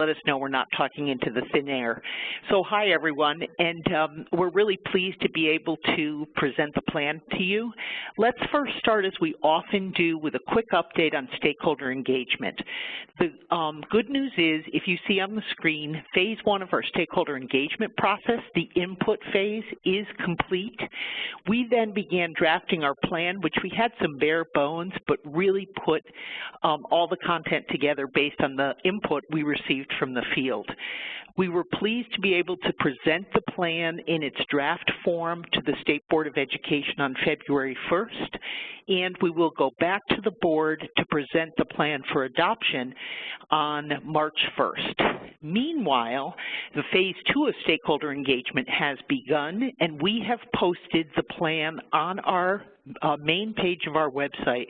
let us know we're not talking into the thin air. So hi everyone, and we're really pleased to be able to present the plan to you. Let's first start, as we often do, with a quick update on stakeholder engagement. The good news is, if you see on the screen, phase one of our stakeholder engagement process, the input phase, is complete. We then began drafting our plan, which we had some bare bones, but really put all the content together based on the input we received from the field. We were pleased to be able to present the plan in its draft form to the State Board of Education on February 1st, and we will go back to the board to present the plan for adoption on March 1st. Meanwhile, the phase two of stakeholder engagement has begun, and we have posted the plan on our main page of our website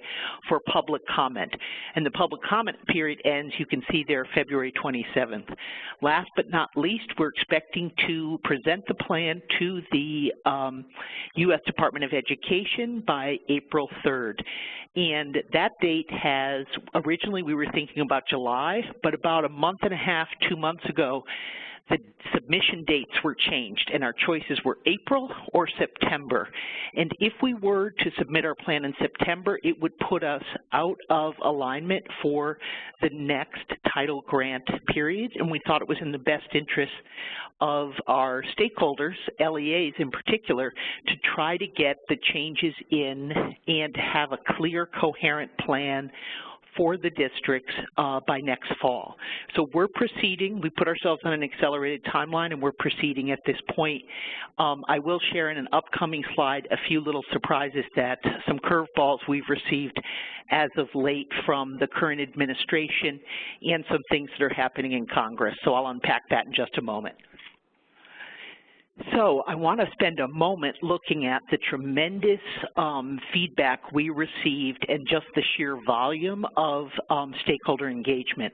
for public comment. And the public comment period ends, you can see there, February 27th. Last but not least, we're expecting to present the plan to the U.S. Department of Education by April 3rd. And that date has, originally we were thinking about July, but about a month and a half, 2 months ago, the submission dates were changed, and our choices were April or September. And if we were to submit our plan in September, it would put us out of alignment for the next title grant period, and we thought it was in the best interest of our stakeholders, LEAs in particular, to try to get the changes in and have a clear, coherent plan for the districts by next fall. So we're proceeding. We put ourselves on an accelerated timeline, and we're proceeding at this point. I will share in an upcoming slide a few little surprises, that some curveballs we've received as of late from the current administration and some things that are happening in Congress. So I'll unpack that in just a moment. So I want to spend a moment looking at the tremendous feedback we received and just the sheer volume of stakeholder engagement.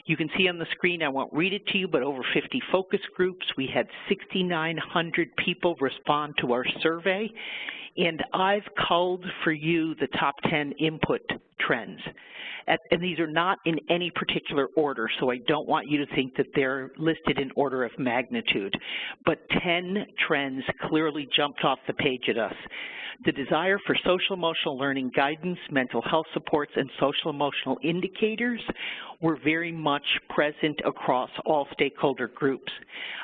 You can see on the screen, I won't read it to you, but over 50 focus groups. We had 6,900 people respond to our survey, and I've culled for you the top 10 input trends. And these are not in any particular order, so I don't want you to think that they're listed in order of magnitude. But 10 trends clearly jumped off the page at us. The desire for social-emotional learning guidance, mental health supports, and social-emotional indicators were very much present across all stakeholder groups.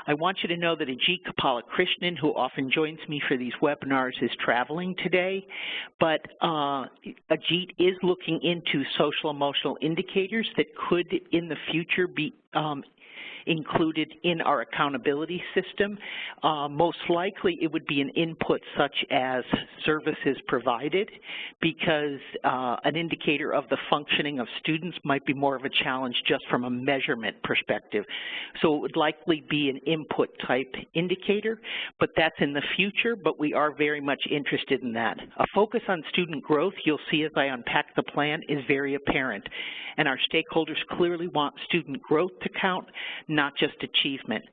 I want you to know that Ajit Kapalakrishnan, who often joins me for these webinars, is traveling today, but Ajit is looking into social-emotional indicators that could in the future be included in our accountability system. Most likely it would be an input such as services provided, because an indicator of the functioning of students might be more of a challenge just from a measurement perspective. So it would likely be an input type indicator, but that's in the future, but we are very much interested in that. A focus on student growth, you'll see as I unpack the plan, is very apparent. And our stakeholders clearly want student growth to count, not just achievement.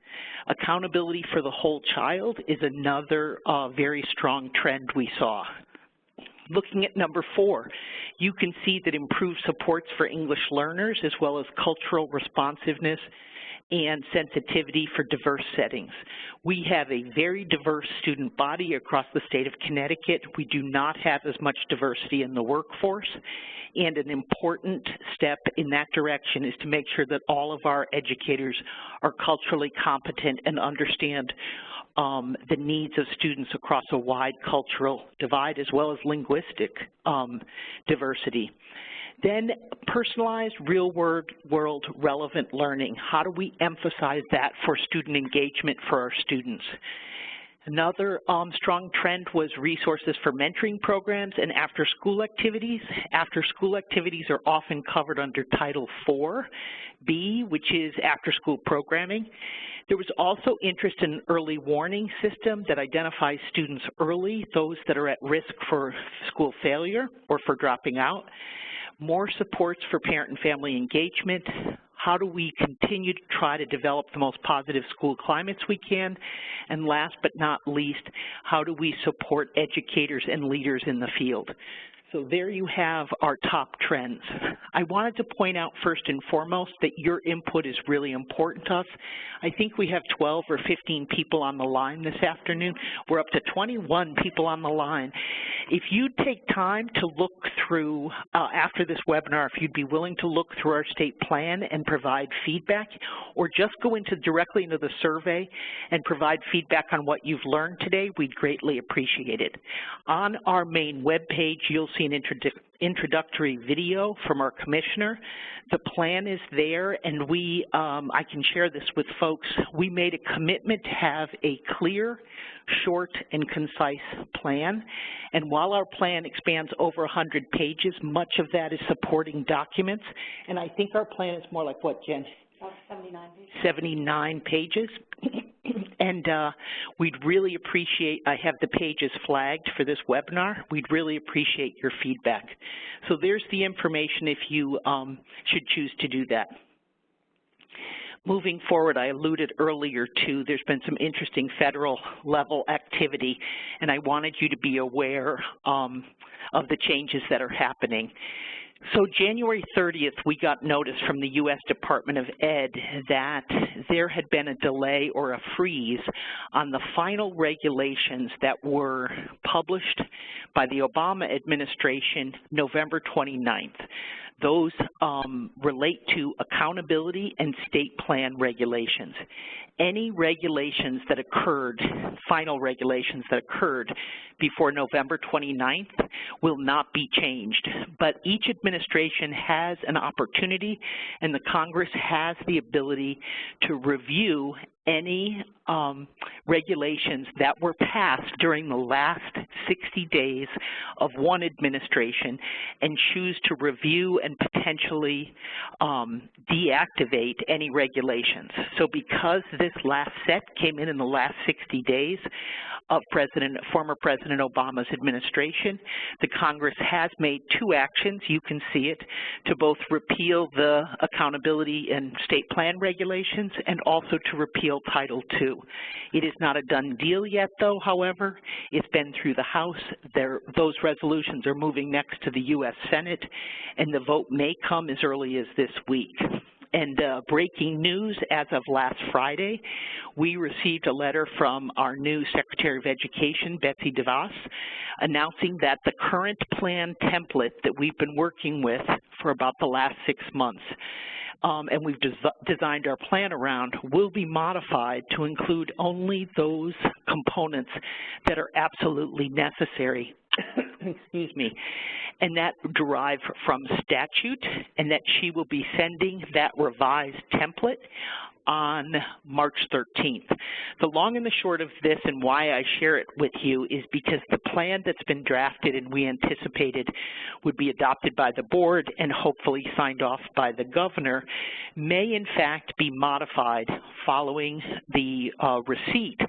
Accountability for the whole child is another very strong trend we saw. Looking at number 4, you can see that improved supports for English learners, as well as cultural responsiveness and sensitivity for diverse settings. We have a very diverse student body across the state of Connecticut. We do not have as much diversity in the workforce, and an important step in that direction is to make sure that all of our educators are culturally competent and understand the needs of students across a wide cultural divide, as well as linguistic diversity. Then personalized real-world relevant learning. How do we emphasize that for student engagement for our students? Another strong trend was resources for mentoring programs and after-school activities. After-school activities are often covered under Title IV-B, which is after-school programming. There was also interest in an early warning system that identifies students early, those that are at risk for school failure or for dropping out. More supports for parent and family engagement. How do we continue to try to develop the most positive school climates we can? And last but not least, how do we support educators and leaders in the field? So there you have our top trends. I wanted to point out first and foremost that your input is really important to us. I think we have 12 or 15 people on the line this afternoon. We're up to 21 people on the line. If you take time to look through, after this webinar, if you'd be willing to look through our state plan and provide feedback, or just go directly into the survey and provide feedback on what you've learned today, we'd greatly appreciate it. On our main webpage, you'll see an introductory video from our commissioner. The plan is there, and I can share this with folks. We made a commitment to have a clear, short, and concise plan. And while our plan expands over 100 pages, much of that is supporting documents. And I think our plan is more like what, Jen? 79 pages. 79 pages. And we'd really appreciate, I have the pages flagged for this webinar, we'd really appreciate your feedback. So there's the information if you should choose to do that. Moving forward, I alluded earlier to there's been some interesting federal level activity, and I wanted you to be aware of the changes that are happening. So January 30th, we got notice from the U.S. Department of Ed that there had been a delay or a freeze on the final regulations that were published by the Obama administration November 29th. Those relate to accountability and state plan regulations. Any regulations that occurred, final regulations that occurred before November 29th will not be changed. But each administration has an opportunity, and the Congress has the ability to review any regulations that were passed during the last 60 days of one administration and choose to review and potentially deactivate any regulations. So because this last set came in the last 60 days of former President Obama's administration, the Congress has made two actions, you can see it, to both repeal the accountability and state plan regulations and also to repeal Title II. It is not a done deal yet, though, however. It's been through the House. Those resolutions are moving next to the U.S. Senate, and the vote may come as early as this week. And breaking news, as of last Friday, we received a letter from our new Secretary of Education, Betsy DeVos, announcing that the current plan template that we've been working with for about the last 6 months and we've designed our plan around will be modified to include only those components that are absolutely necessary, excuse me, and that derive from statute, and that she will be sending that revised template on March 13th. The long and the short of this and why I share it with you is because the plan that's been drafted and we anticipated would be adopted by the board and hopefully signed off by the governor may in fact be modified following the receipt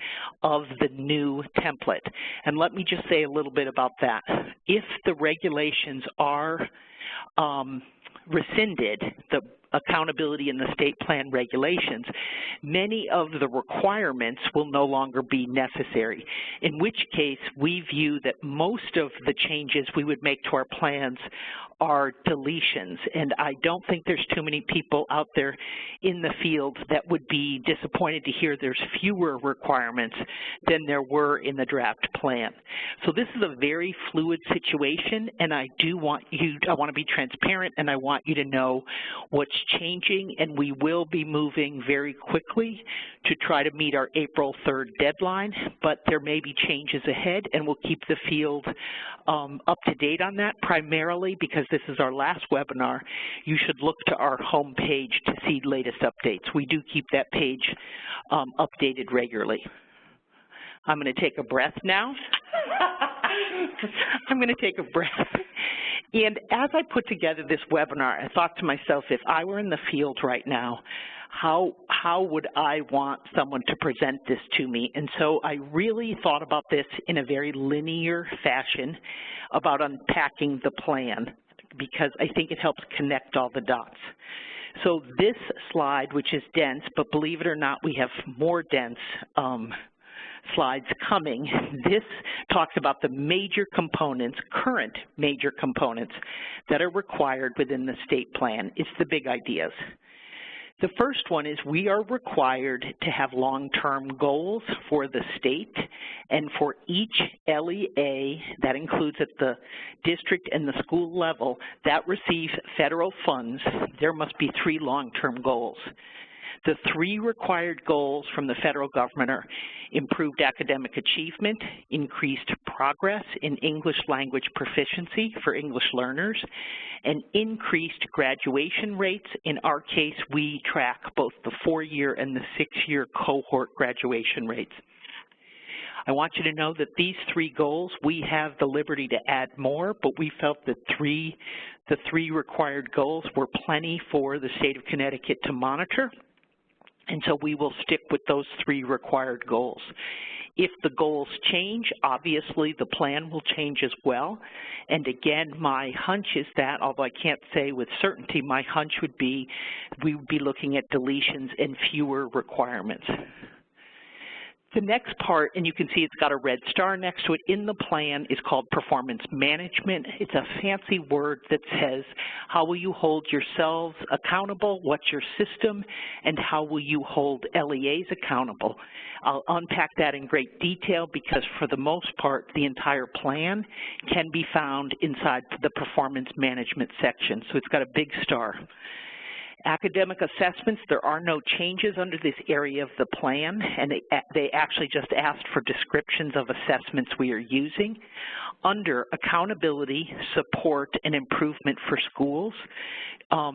of the new template. And let me just say a little bit about that. If the regulations are rescinded, the accountability in the state plan regulations, many of the requirements will no longer be necessary, in which case we view that most of the changes we would make to our plans are deletions. And I don't think there's too many people out there in the field that would be disappointed to hear there's fewer requirements than there were in the draft plan. So this is a very fluid situation, and I want to be transparent, and I want you to know what's changing, and we will be moving very quickly to try to meet our April 3rd deadline, but there may be changes ahead, and we'll keep the field up to date on that, primarily because this is our last webinar. You should look to our home page to see latest updates. We do keep that page updated regularly. I'm going to take a breath now. I'm going to take a breath. And as I put together this webinar, I thought to myself, if I were in the field right now, how would I want someone to present this to me? And so I really thought about this in a very linear fashion about unpacking the plan, because I think it helps connect all the dots. So this slide, which is dense, but believe it or not, we have more dense slides coming, this talks about the major components, current major components that are required within the state plan. It's the big ideas. The first one is we are required to have long-term goals for the state, and for each LEA, that includes at the district and the school level, that receives federal funds, there must be 3 long-term goals. The 3 required goals from the federal government are improved academic achievement, increased progress in English language proficiency for English learners, and increased graduation rates. In our case, we track both the 4-year and the 6-year cohort graduation rates. I want you to know that these 3 goals, we have the liberty to add more, but we felt that the 3 required goals were plenty for the state of Connecticut to monitor. And so we will stick with those 3 required goals. If the goals change, obviously the plan will change as well. And again, my hunch is that, although I can't say with certainty, my hunch would be we would be looking at deletions and fewer requirements. The next part, and you can see it's got a red star next to it in the plan, is called performance management. It's a fancy word that says how will you hold yourselves accountable, what's your system, and how will you hold LEAs accountable. I'll unpack that in great detail because for the most part the entire plan can be found inside the performance management section, so it's got a big star. Academic assessments, there are no changes under this area of the plan, and they actually just asked for descriptions of assessments we are using. Under accountability, support, and improvement for schools,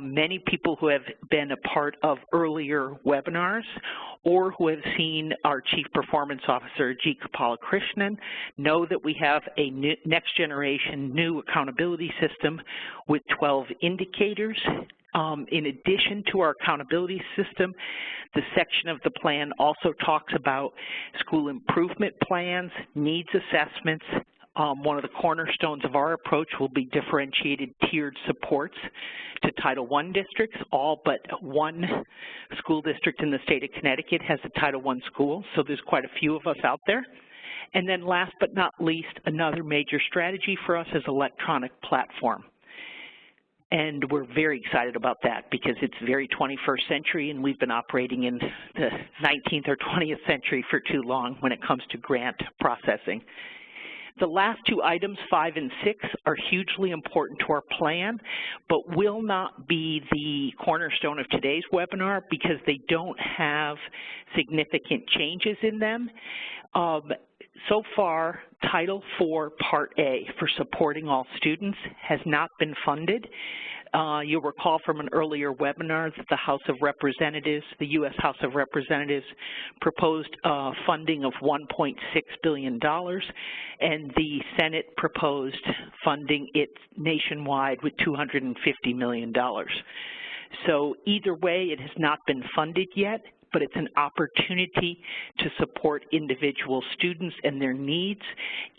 many people who have been a part of earlier webinars or who have seen our Chief Performance Officer, G. Kapalakrishnan, know that we have a next generation new accountability system with 12 indicators. In addition to our accountability system, the section of the plan also talks about school improvement plans, needs assessments. One of the cornerstones of our approach will be differentiated tiered supports to Title I districts. All but 1 school district in the state of Connecticut has a Title I school, so there's quite a few of us out there. And then last but not least, another major strategy for us is electronic platform. And we're very excited about that because it's very 21st century and we've been operating in the 19th or 20th century for too long when it comes to grant processing. The last 2 items, 5 and 6, are hugely important to our plan, but will not be the cornerstone of today's webinar because they don't have significant changes in them. So far, Title IV Part A for supporting all students has not been funded. You'll recall from an earlier webinar that the House of Representatives, the U.S. House of Representatives, proposed funding of $1.6 billion, and the Senate proposed funding it nationwide with $250 million. So either way, it has not been funded yet, but it's an opportunity to support individual students and their needs.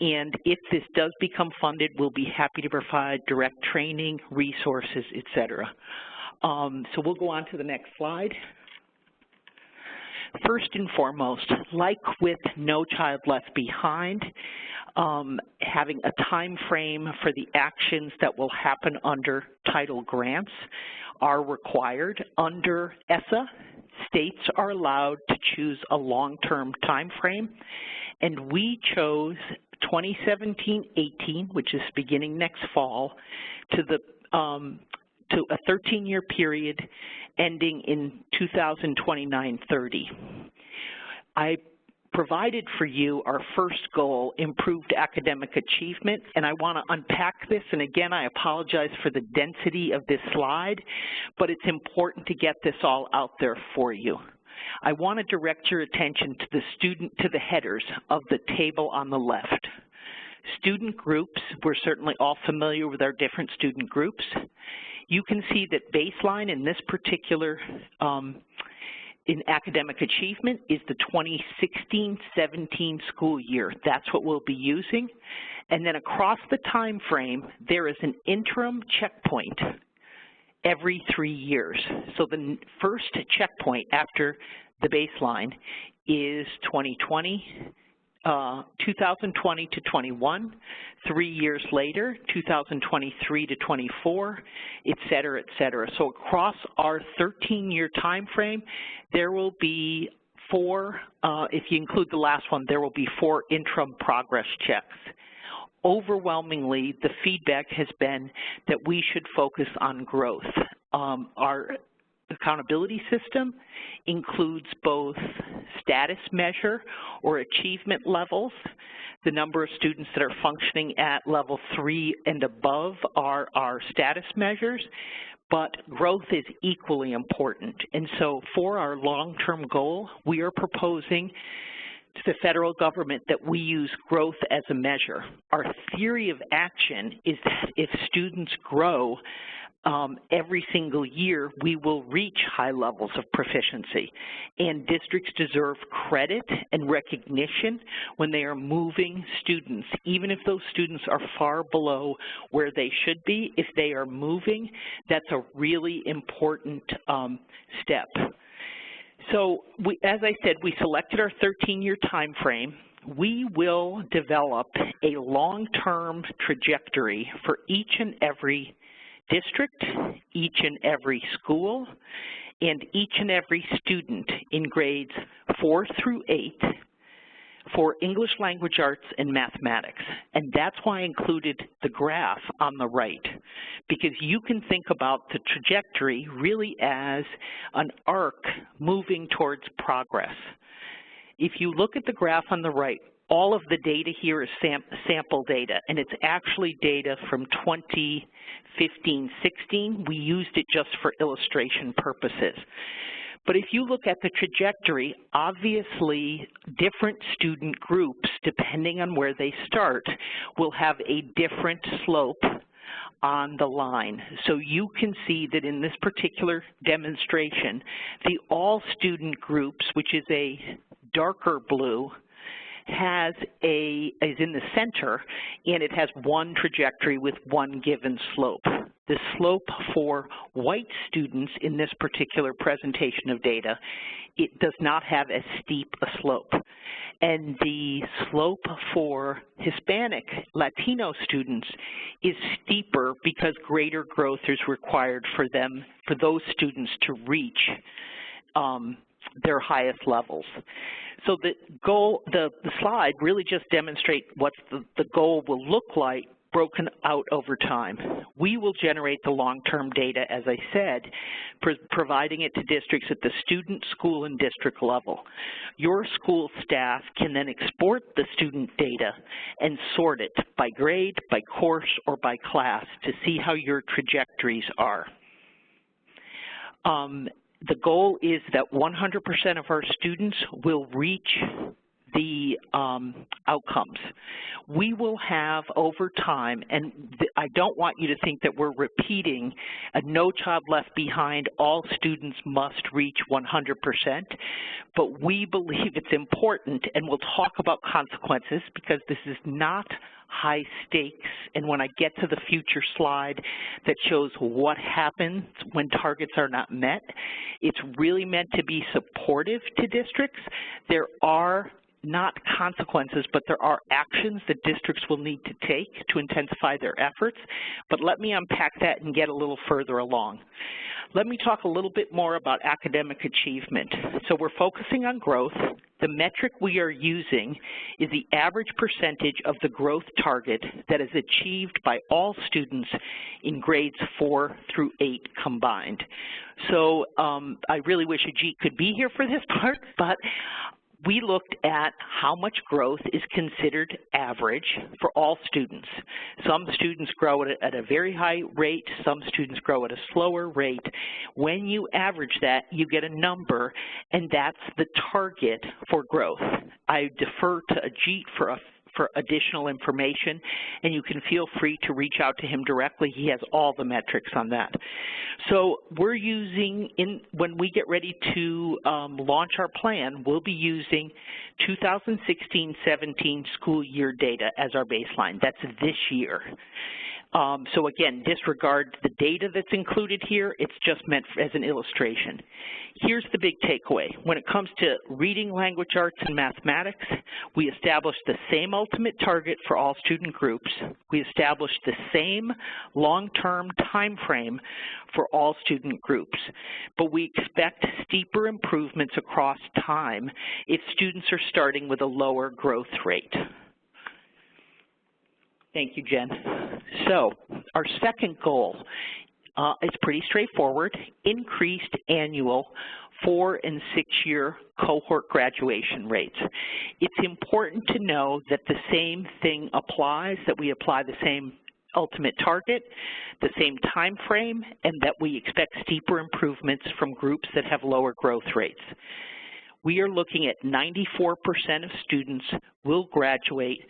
And if this does become funded, we'll be happy to provide direct training, resources, et cetera. So we'll go on to the next slide. First and foremost, like with No Child Left Behind, having a time frame for the actions that will happen under title grants are required. Under ESSA, states are allowed to choose a long-term time frame, and we chose 2017-18, which is beginning next fall, to a 13-year period ending in 2029-30. I provided for you our first goal, improved academic achievement, and I want to unpack this, and again, I apologize for the density of this slide, but it's important to get this all out there for you. I want to direct your attention to the headers of the table on the left. Student groups, we're certainly all familiar with our different student groups. You can see that baseline in this particular in academic achievement is the 2016-17 school year. That's what we'll be using. And then across the time frame, there is an interim checkpoint every 3 years. So the first checkpoint after the baseline is 2020, 2020 to 21, 3 years later, 2023 to 24, et cetera, et cetera. So across our 13-year time frame, there will be 4, if you include the last one, there will be 4 interim progress checks. Overwhelmingly, the feedback has been that we should focus on growth. Our accountability system includes both status measure or achievement levels. The number of students that are functioning at level 3 and above are our status measures, but growth is equally important. And so for our long-term goal, we are proposing to the federal government that we use growth as a measure. Our theory of action is that if students grow every single year, we will reach high levels of proficiency. And districts deserve credit and recognition when they are moving students. Even if those students are far below where they should be, if they are moving, that's a really important step. So as I said, we selected our 13-year time frame. We will develop a long-term trajectory for each and every district, each and every school, and each and every student in grades 4 through 8 for English language arts and mathematics. And that's why I included the graph on the right, because you can think about the trajectory really as an arc moving towards progress. If you look at the graph on the right, all of the data here is sample data, and it's actually data from 2015-16. We used it just for illustration purposes. But if you look at the trajectory, obviously different student groups, depending on where they start, will have a different slope on the line. So you can see that in this particular demonstration, the all student groups, which is a darker blue, is in the center, and it has one trajectory with one given slope. The slope for white students in this particular presentation of data, it does not have as steep a slope. And the slope for Hispanic, Latino students is steeper because greater growth is required for those students to reach their highest levels. So the goal, the slide really just demonstrates what the goal will look like broken out over time. We will generate the long-term data, as I said, providing it to districts at the student, school, and district level. Your school staff can then export the student data and sort it by grade, by course, or by class to see how your trajectories are. The goal is that 100% of our students will reach the outcomes. We will have over time, and I don't want you to think that we're repeating a No Child Left Behind, all students must reach 100%, but we believe it's important, and we'll talk about consequences because this is not high stakes, and when I get to the future slide that shows what happens when targets are not met, it's really meant to be supportive to districts. There are not consequences, but there are actions that districts will need to take to intensify their efforts. But let me unpack that and get a little further along. Let me talk a little bit more about academic achievement. So we're focusing on growth. The metric we are using is the average percentage of the growth target that is achieved by all students in grades 4 through 8 combined. So I really wish Ajit could be here for this part, but we looked at how much growth is considered average for all students. Some students grow at a very high rate, some students grow at a slower rate. When you average that, you get a number, and that's the target for growth. I defer to Ajit for additional information, and you can feel free to reach out to him directly. He has all the metrics on that. So we're using, when we get ready to launch our plan, we'll be using 2016-17 school year data as our baseline. That's this year. So again, disregard the data that's included here. It's just meant as an illustration. Here's the big takeaway. When it comes to reading, language arts, and mathematics, we established the same ultimate target for all student groups. We established the same long-term time frame for all student groups. But we expect steeper improvements across time if students are starting with a lower growth rate. Thank you, Jen. So our second goal is pretty straightforward: increased annual 4- and 6-year cohort graduation rates. It's important to know that the same thing applies, that we apply the same ultimate target, the same time frame, and that we expect steeper improvements from groups that have lower growth rates. We are looking at 94% of students will graduate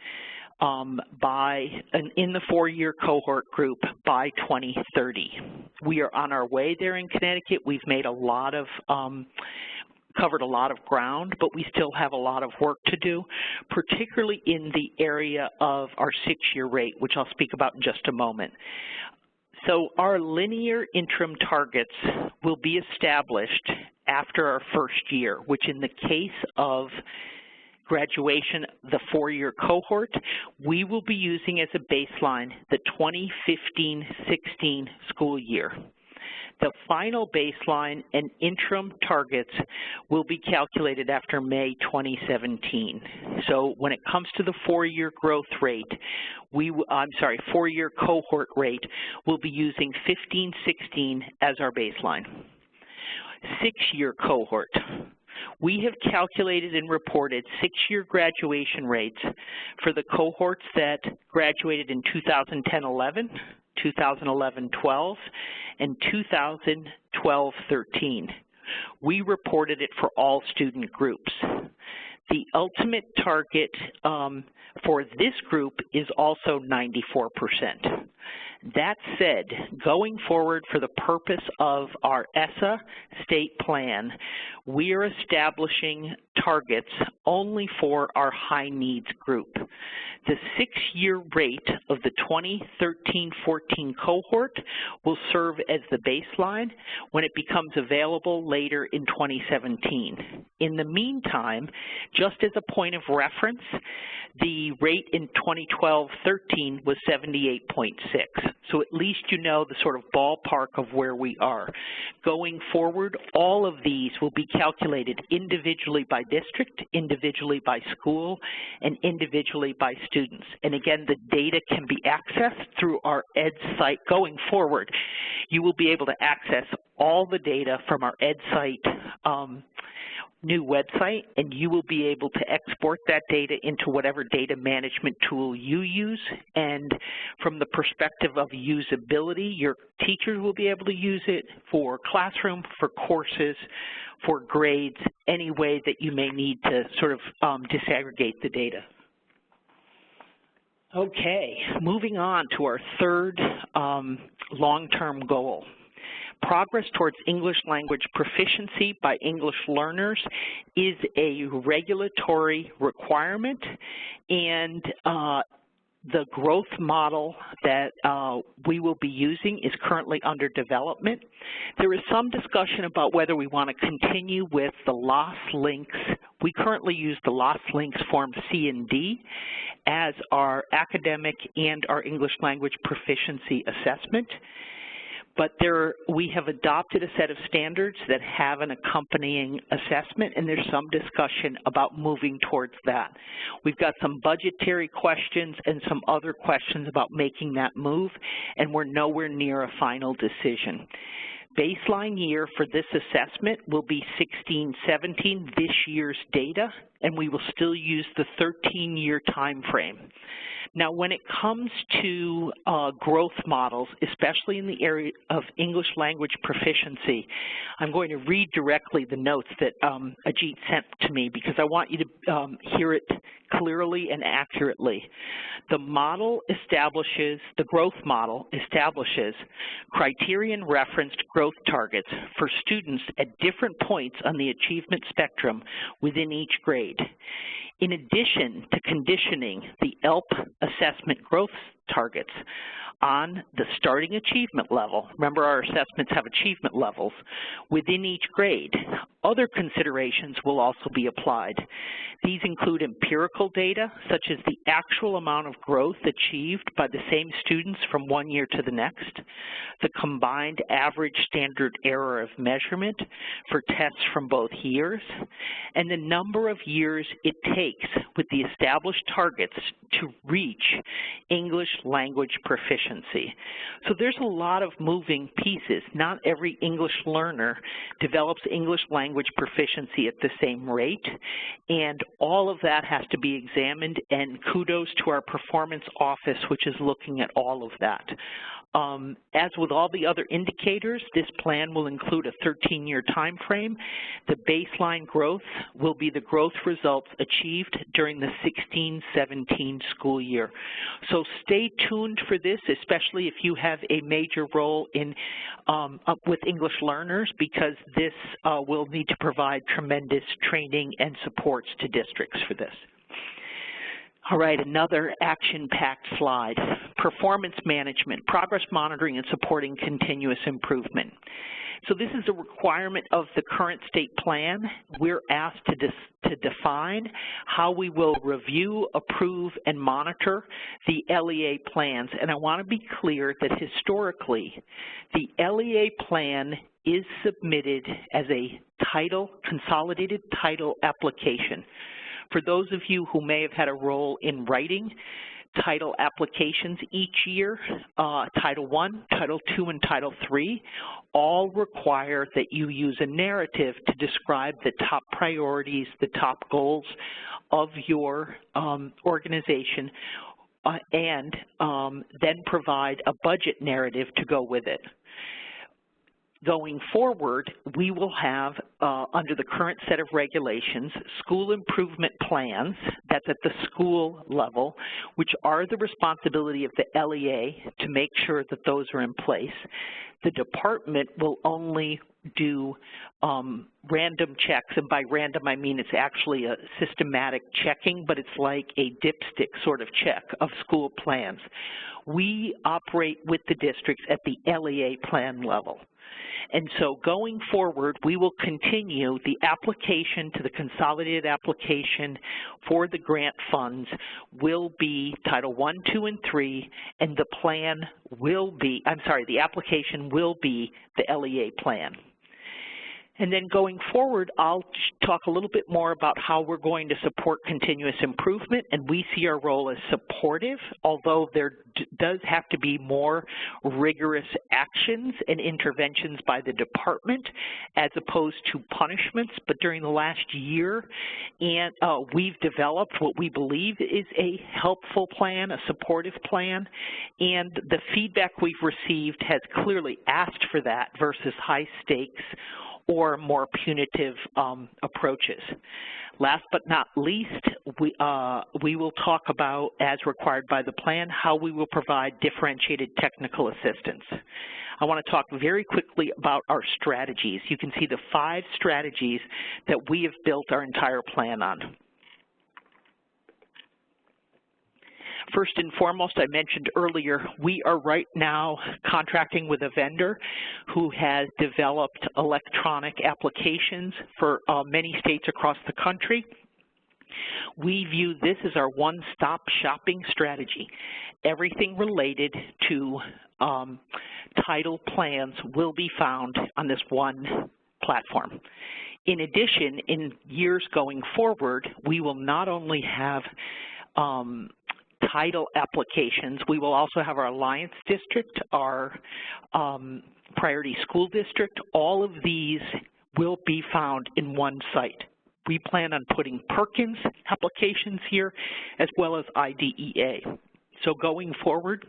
in the 4-year cohort group by 2030. We are on our way there in Connecticut. We've made a lot of covered a lot of ground, but we still have a lot of work to do, particularly in the area of our 6-year rate, which I'll speak about in just a moment. So our linear interim targets will be established after our first year, which in the case of graduation, the 4-year cohort, we will be using as a baseline the 2015-16 school year. The final baseline and interim targets will be calculated after May 2017. So when it comes to the 4-year growth rate, 4-year cohort rate, we'll be using 15-16 as our baseline. 6-year cohort. We have calculated and reported 6-year graduation rates for the cohorts that graduated in 2010-11, 2011-12, and 2012-13. We reported it for all student groups. The ultimate target for this group is also 94%. That said, going forward for the purpose of our ESSA state plan, we are establishing targets only for our high needs group. The 6-year rate of the 2013-14 cohort will serve as the baseline when it becomes available later in 2017. In the meantime, just as a point of reference, the rate in 2012-13 was 78.6. So at least you know the sort of ballpark of where we are. Going forward, all of these will be calculated individually by district, individually by school, and individually by students. And again, the data can be accessed through our ED site. Going forward, you will be able to access all the data from our ED site new website, and you will be able to export that data into whatever data management tool you use. And from the perspective of usability, your teachers will be able to use it for classroom, for courses, for grades, any way that you may need to sort of disaggregate the data. Okay, moving on to our third long-term goal. Progress towards English language proficiency by English learners is a regulatory requirement, and the growth model that we will be using is currently under development. There is some discussion about whether we want to continue with the loss links. We currently use the loss links form C and D as our academic and our English language proficiency assessment. But we have adopted a set of standards that have an accompanying assessment, and there's some discussion about moving towards that. We've got some budgetary questions and some other questions about making that move, and we're nowhere near a final decision. Baseline year for this assessment will be 16-17, this year's data, and we will still use the 13-year time frame. Now, when it comes to growth models, especially in the area of English language proficiency, I'm going to read directly the notes that Ajit sent to me because I want you to hear it clearly and accurately. The growth model establishes criterion-referenced growth targets for students at different points on the achievement spectrum within each grade. In addition to conditioning the ELP assessment growth targets. On the starting achievement level, remember our assessments have achievement levels, within each grade, other considerations will also be applied. These include empirical data, such as the actual amount of growth achieved by the same students from one year to the next, the combined average standard error of measurement for tests from both years, and the number of years it takes with the established targets to reach English language proficiency. So there's a lot of moving pieces. Not every English learner develops English language proficiency at the same rate, and all of that has to be examined, and kudos to our performance office, which is looking at all of that. As with all the other indicators, this plan will include a 13-year time frame. The baseline growth will be the growth results achieved during the 16-17 school year. So stay tuned for this, especially if you have a major role in with English learners, because this will need to provide tremendous training and supports to districts for this. All right, another action-packed slide. Performance management, progress monitoring, and supporting continuous improvement. So this is a requirement of the current state plan. We're asked to define how we will review, approve, and monitor the LEA plans. And I want to be clear that historically, the LEA plan is submitted as a consolidated title application. For those of you who may have had a role in writing title applications each year, Title I, Title II, and Title III all require that you use a narrative to describe the top priorities, the top goals of your organization, and then provide a budget narrative to go with it. Going forward, we will have, under the current set of regulations, school improvement plans, that's at the school level, which are the responsibility of the LEA to make sure that those are in place. The department will only do random checks, and by random I mean it's actually a systematic checking, but it's like a dipstick sort of check of school plans. We operate with the districts at the LEA plan level. And so going forward, we will continue the application to the consolidated application for the grant funds will be Title I, II, and III, and the plan will be, the application will be the LEA plan. And then going forward, I'll talk a little bit more about how we're going to support continuous improvement, and we see our role as supportive, although there does have to be more rigorous actions and interventions by the department as opposed to punishments. But during the last year, we've developed what we believe is a helpful plan, a supportive plan, and the feedback we've received has clearly asked for that versus high stakes or more punitive approaches. Last but not least, we will talk about, as required by the plan, how we will provide differentiated technical assistance. I want to talk very quickly about our strategies. You can see the 5 strategies that we have built our entire plan on. First and foremost, I mentioned earlier, we are right now contracting with a vendor who has developed electronic applications for many states across the country. We view this as our one-stop shopping strategy. Everything related to title plans will be found on this one platform. In addition, in years going forward, we will not only have title applications, we will also have our Alliance District, our Priority School District. All of these will be found in one site. We plan on putting Perkins applications here as well as IDEA. So going forward,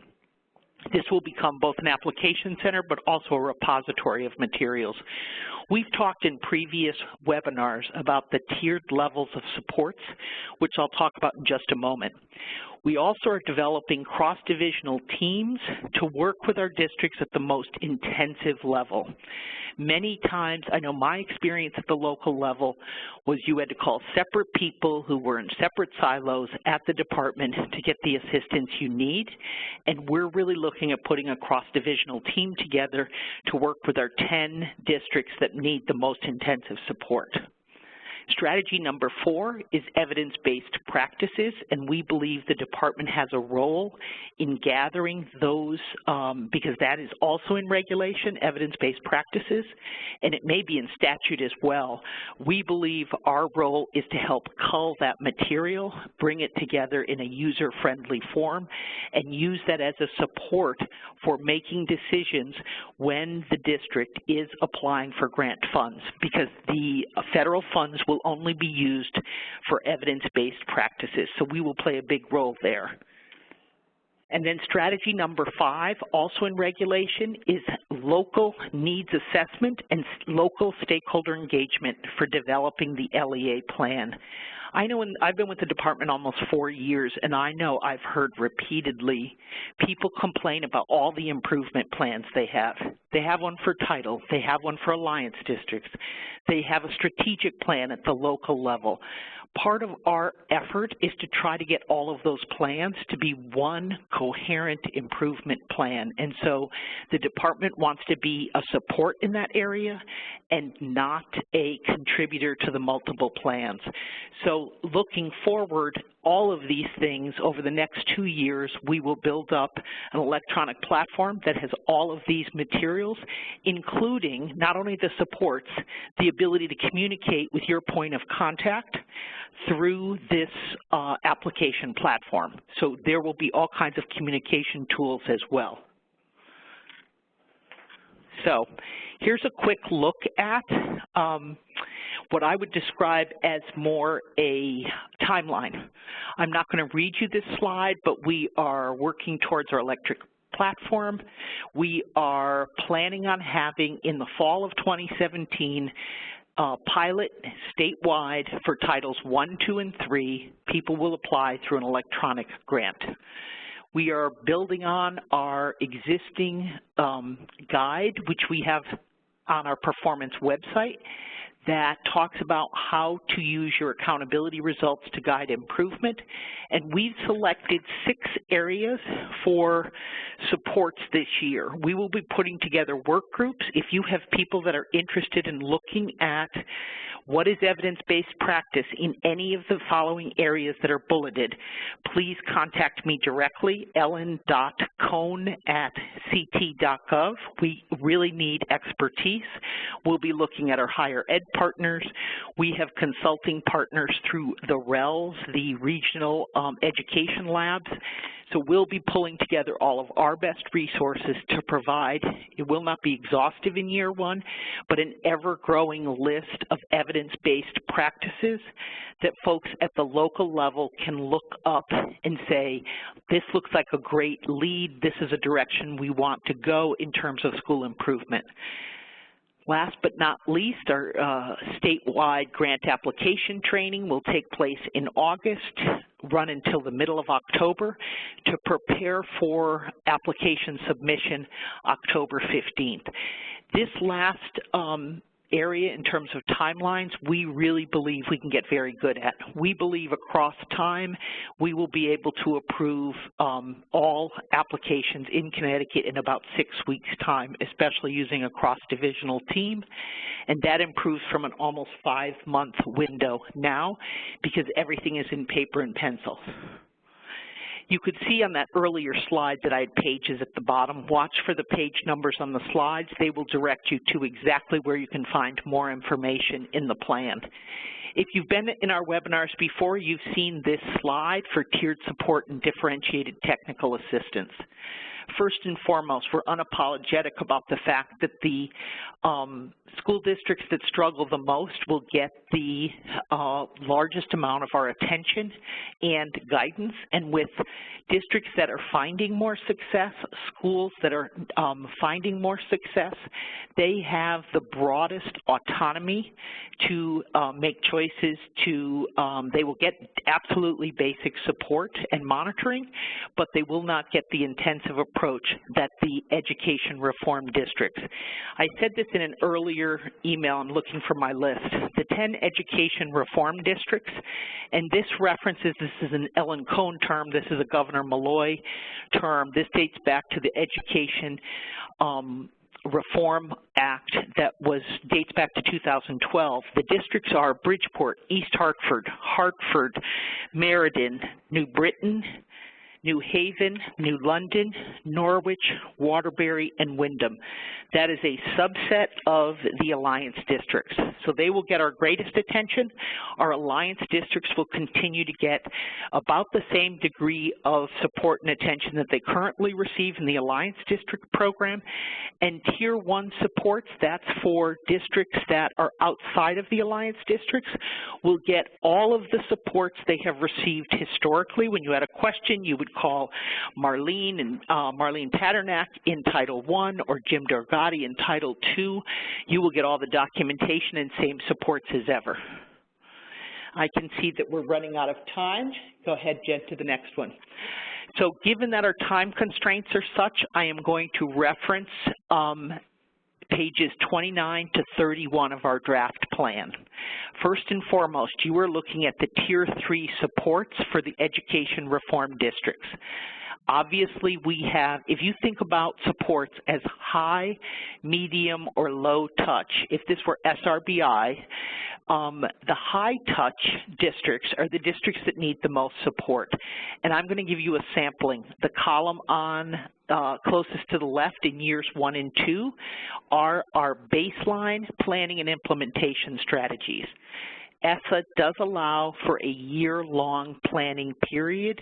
this will become both an application center but also a repository of materials. We've talked in previous webinars about the tiered levels of supports, which I'll talk about in just a moment. We also are developing cross-divisional teams to work with our districts at the most intensive level. Many times, I know my experience at the local level was you had to call separate people who were in separate silos at the department to get the assistance you need, and we're really looking at putting a cross-divisional team together to work with our 10 districts that need the most intensive support. Strategy number 4 is evidence-based practices, and we believe the department has a role in gathering those because that is also in regulation, evidence-based practices, and it may be in statute as well. We believe our role is to help cull that material, bring it together in a user-friendly form, and use that as a support for making decisions when the district is applying for grant funds, because the federal funds will only be used for evidence-based practices, so we will play a big role there. And then strategy number 5, also in regulation, is local needs assessment and local stakeholder engagement for developing the LEA plan. I know I've been with the department almost 4 years, and I know I've heard repeatedly people complain about all the improvement plans they have. They have one for title. They have one for alliance districts. They have a strategic plan at the local level. Part of our effort is to try to get all of those plans to be one coherent improvement plan. And so the department wants to be a support in that area and not a contributor to the multiple plans. So looking forward, all of these things over the next 2 years, we will build up an electronic platform that has all of these materials, including not only the supports, the ability to communicate with your point of contact through this application platform. So there will be all kinds of communication tools as well. So here's a quick look at what I would describe as more a timeline. I'm not going to read you this slide, but we are working towards our electric platform. We are planning on having, in the fall of 2017, pilot statewide for Titles 1, 2, and 3. People will apply through an electronic grant. We are building on our existing guide, which we have on our performance website, that talks about how to use your accountability results to guide improvement. And we've selected 6 areas for supports this year. We will be putting together work groups. If you have people that are interested in looking at what is evidence-based practice in any of the following areas that are bulleted, please contact me directly, ellen.cohn@ct.gov. We really need expertise. We'll be looking at our higher ed partners. We have consulting partners through the RELs, the regional education labs. So we'll be pulling together all of our best resources to provide, it will not be exhaustive in year 1, but an ever-growing list of evidence-based practices that folks at the local level can look up and say, this looks like a great lead, this is a direction we want to go in terms of school improvement. Last but not least, our statewide grant application training will take place in August, run until the middle of October, to prepare for application submission October 15th. This last area in terms of timelines, we really believe we can get very good at. We believe across time we will be able to approve all applications in Connecticut in about 6 weeks' time, especially using a cross-divisional team, and that improves from an almost 5-month window now because everything is in paper and pencil. You could see on that earlier slide that I had pages at the bottom. Watch for the page numbers on the slides. They will direct you to exactly where you can find more information in the plan. If you've been in our webinars before, you've seen this slide for tiered support and differentiated technical assistance. First and foremost, we're unapologetic about the fact that the School districts that struggle the most will get the largest amount of our attention and guidance, and with districts that are finding more success, schools that are finding more success, they have the broadest autonomy to make choices to, they will get absolutely basic support and monitoring, but they will not get the intensive approach that the education reform districts. I said this in an earlier email, I'm looking for my list, the 10 education reform districts, and this references, this is an Ellen Cohn term, this is a Governor Malloy term, this dates back to the Education Reform Act that dates back to 2012. The districts are Bridgeport, East Hartford, Hartford, Meriden, New Britain, New Haven, New London, Norwich, Waterbury, and Windham. That is a subset of the Alliance districts. So they will get our greatest attention. Our Alliance districts will continue to get about the same degree of support and attention that they currently receive in the Alliance district program. And Tier 1 supports, that's for districts that are outside of the Alliance districts, will get all of the supports they have received historically. When you had a question, you would call Marlene and Marlene Paternak in Title I or Jim Dargati in Title II. You will get all the documentation and same supports as ever. I can see that we're running out of time. Go ahead, Jen, to the next one. So given that our time constraints are such, I am going to reference pages 29 to 31 of our draft plan. First and foremost, you are looking at the Tier 3 supports for the education reform districts. Obviously, we have, if you think about supports as high, medium, or low touch, if this were SRBI, the high touch districts are the districts that need the most support. And I'm going to give you a sampling. The column on closest to the left in years 1 and 2 are our baseline planning and implementation strategies. ESSA does allow for a year-long planning period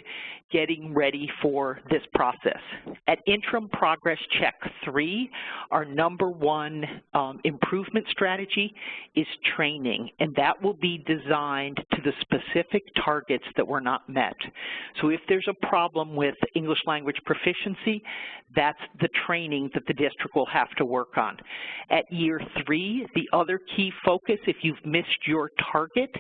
getting ready for this process. At interim progress check 3, our #1 improvement strategy is training, and that will be designed to the specific targets that were not met. So if there's a problem with English language proficiency, that's the training that the district will have to work on. At year 3, the other key focus, if you've missed your target,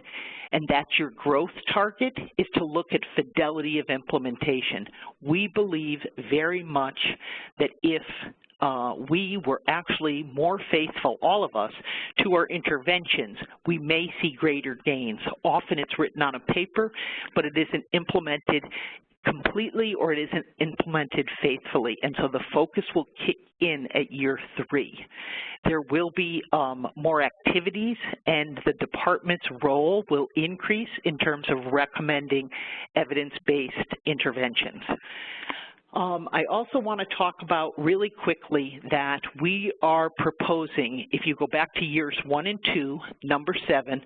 and that's your growth target, is to look at fidelity of implementation. We believe very much that if we were actually more faithful, all of us, to our interventions, we may see greater gains. Often it's written on a paper, but it isn't implemented completely or it isn't implemented faithfully, and so the focus will kick in at year 3. There will be more activities, and the department's role will increase in terms of recommending evidence-based interventions. I also want to talk about really quickly that we are proposing, if you go back to years 1 and 2, #7,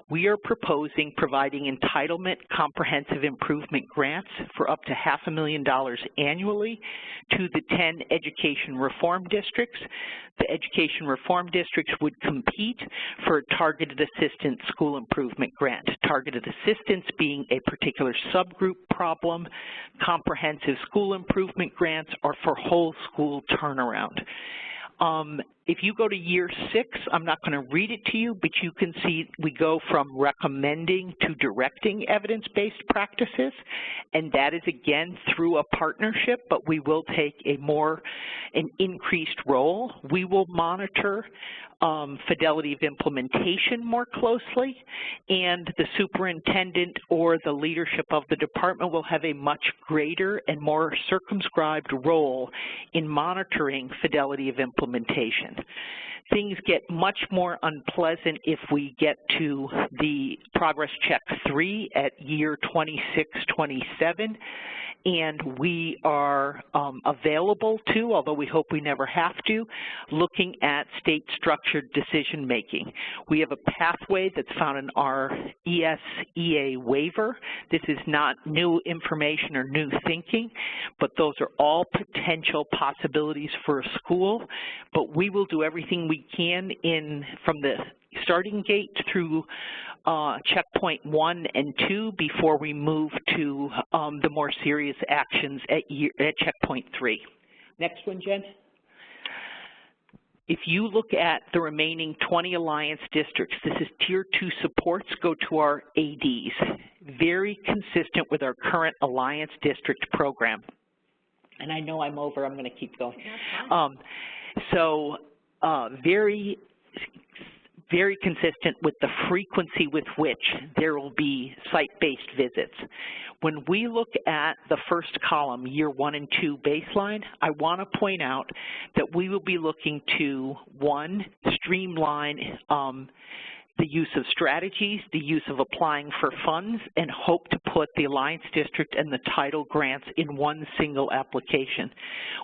we are proposing providing entitlement comprehensive improvement grants for up to $500,000 annually to the 10 education reform districts. The education reform districts would compete for a targeted assistance school improvement grant. Targeted assistance being a particular subgroup problem, comprehensive school improvement grants are for whole school turnaround. If you go to year 6, I'm not going to read it to you, but you can see we go from recommending to directing evidence-based practices, and that is again through a partnership, but we will take an increased role. We will monitor fidelity of implementation more closely, and the superintendent or the leadership of the department will have a much greater and more circumscribed role in monitoring fidelity of implementation. Things get much more unpleasant if we get to the progress check 3 at year 26, 27. And we are available to, although we hope we never have to, looking at state-structured decision-making. We have a pathway that's found in our ESEA waiver. This is not new information or new thinking, but those are all potential possibilities for a school, but we will do everything we can from the starting gate through checkpoint 1 and 2 before we move to the more serious actions at checkpoint 3. Next one, Jen. If you look at the remaining 20 Alliance districts, this is Tier 2 supports go to our ADs, very consistent with our current Alliance district program. And I know I'm over, I'm going to keep going. Very consistent with the frequency with which there will be site-based visits. When we look at the first column, year 1 and 2 baseline, I want to point out that we will be looking to, 1, streamline the use of strategies, the use of applying for funds, and hope to put the Alliance District and the title grants in one single application.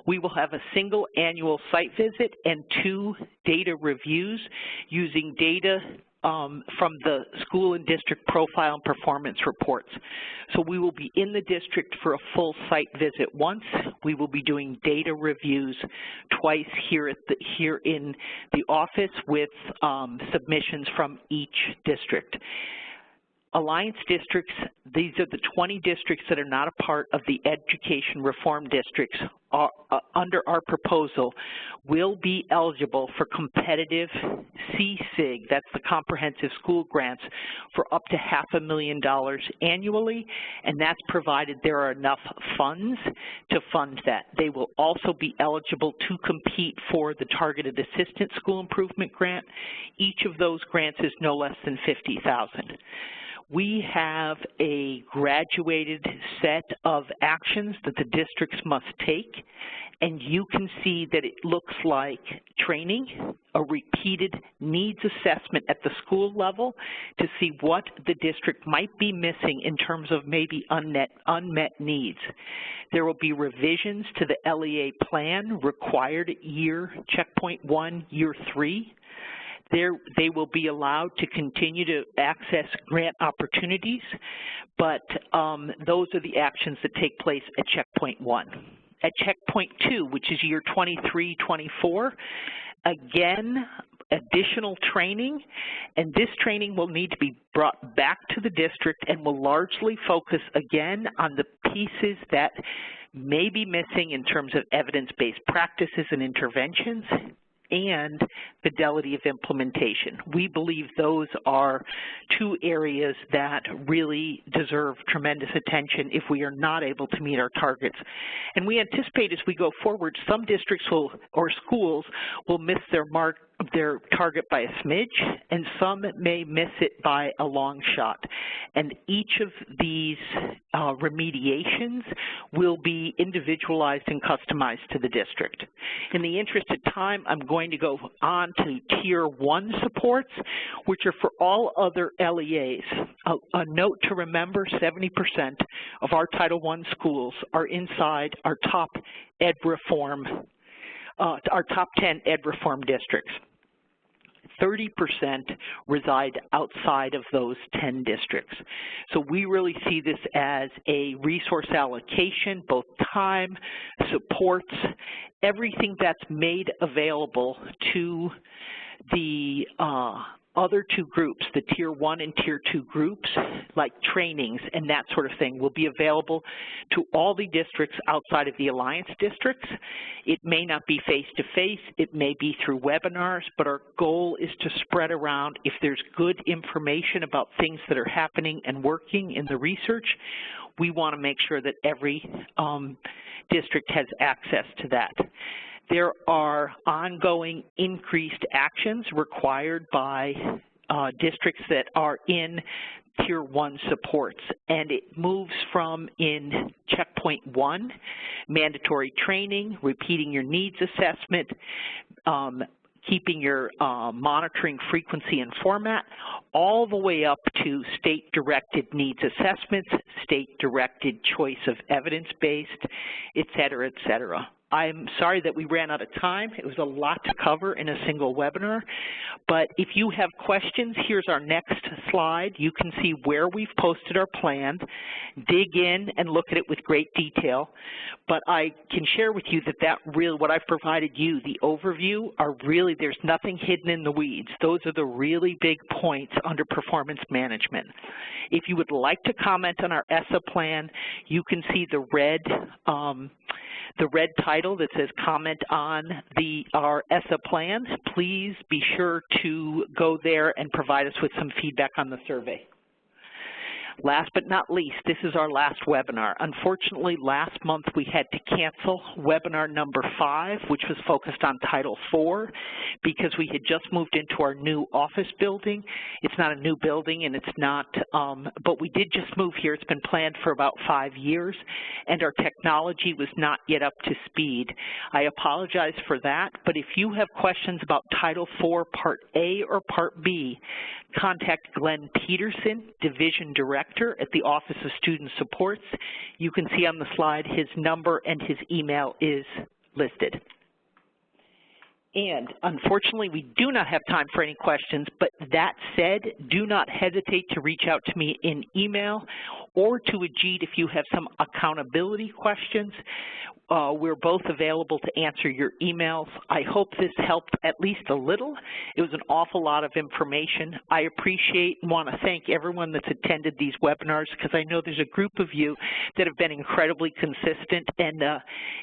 We will have a single annual site visit and 2 data reviews using data from the school and district profile and performance reports. So we will be in the district for a full site visit once. We will be doing data reviews twice here in the office with submissions from each district. Alliance districts, these are the 20 districts that are not a part of the education reform districts under our proposal will be eligible for competitive CSIG, that's the comprehensive school grants, for up to $500,000 annually, and that's provided there are enough funds to fund that. They will also be eligible to compete for the Targeted Assistance School Improvement Grant. Each of those grants is no less than $50,000. We have a graduated set of actions that the districts must take, and you can see that it looks like training, a repeated needs assessment at the school level to see what the district might be missing in terms of maybe unmet needs. There will be revisions to the LEA plan required at checkpoint 1, year 3. They will be allowed to continue to access grant opportunities, but those are the actions that take place at checkpoint 1. At checkpoint 2, which is year 23-24, again, additional training, and this training will need to be brought back to the district and will largely focus again on the pieces that may be missing in terms of evidence-based practices and interventions and fidelity of implementation. We believe those are 2 areas that really deserve tremendous attention if we are not able to meet our targets. And we anticipate as we go forward, some districts or schools will miss their target by a smidge, and some may miss it by a long shot. And each of these remediations will be individualized and customized to the district. In the interest of time, I'm going to go on to Tier 1 supports, which are for all other LEAs. A note to remember, 70% of our Title I schools are inside our top ed reform, our top 10 ed reform districts. 30% reside outside of those 10 districts. So we really see this as a resource allocation, both time, supports, everything that's made available to the other 2 groups, the Tier 1 and Tier 2 groups, like trainings and that sort of thing, will be available to all the districts outside of the Alliance districts. It may not be face-to-face, it may be through webinars, but our goal is to spread around. If there's good information about things that are happening and working in the research, we want to make sure that every district has access to that. There are ongoing increased actions required by districts that are in Tier 1 supports, and it moves from in checkpoint 1, mandatory training, repeating your needs assessment, keeping your monitoring frequency and format, all the way up to state-directed needs assessments, state-directed choice of evidence-based, et cetera, et cetera. I'm sorry that we ran out of time. It was a lot to cover in a single webinar. But if you have questions, here's our next slide. You can see where we've posted our plan, dig in and look at it with great detail. But I can share with you that what I've provided you, the overview, are really, there's nothing hidden in the weeds. Those are the really big points under performance management. If you would like to comment on our ESSA plan, you can see the red title that says comment on our ESSA plans. Please be sure to go there and provide us with some feedback on the survey. Last but not least, this is our last webinar. Unfortunately, last month we had to cancel webinar number 5, which was focused on Title IV, because we had just moved into our new office building. It's not a new building, and it's not, but we did just move here. It's been planned for about 5 years, and our technology was not yet up to speed. I apologize for that, but if you have questions about Title IV Part A or Part B, contact Glenn Peterson, Division Director at the Office of Student Supports. You can see on the slide his number and his email is listed. And unfortunately, we do not have time for any questions, but that said, do not hesitate to reach out to me in email or to Ajit if you have some accountability questions. We're both available to answer your emails. I hope this helped at least a little. It was an awful lot of information. I appreciate and want to thank everyone that's attended these webinars, because I know there's a group of you that have been incredibly consistent, and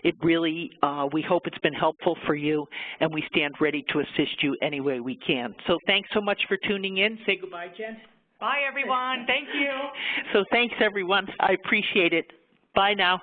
it really, we hope it's been helpful for you, and we stand ready to assist you any way we can. So thanks so much for tuning in. Say goodbye, Jen. Bye, everyone. Thank you. So thanks, everyone. I appreciate it. Bye now.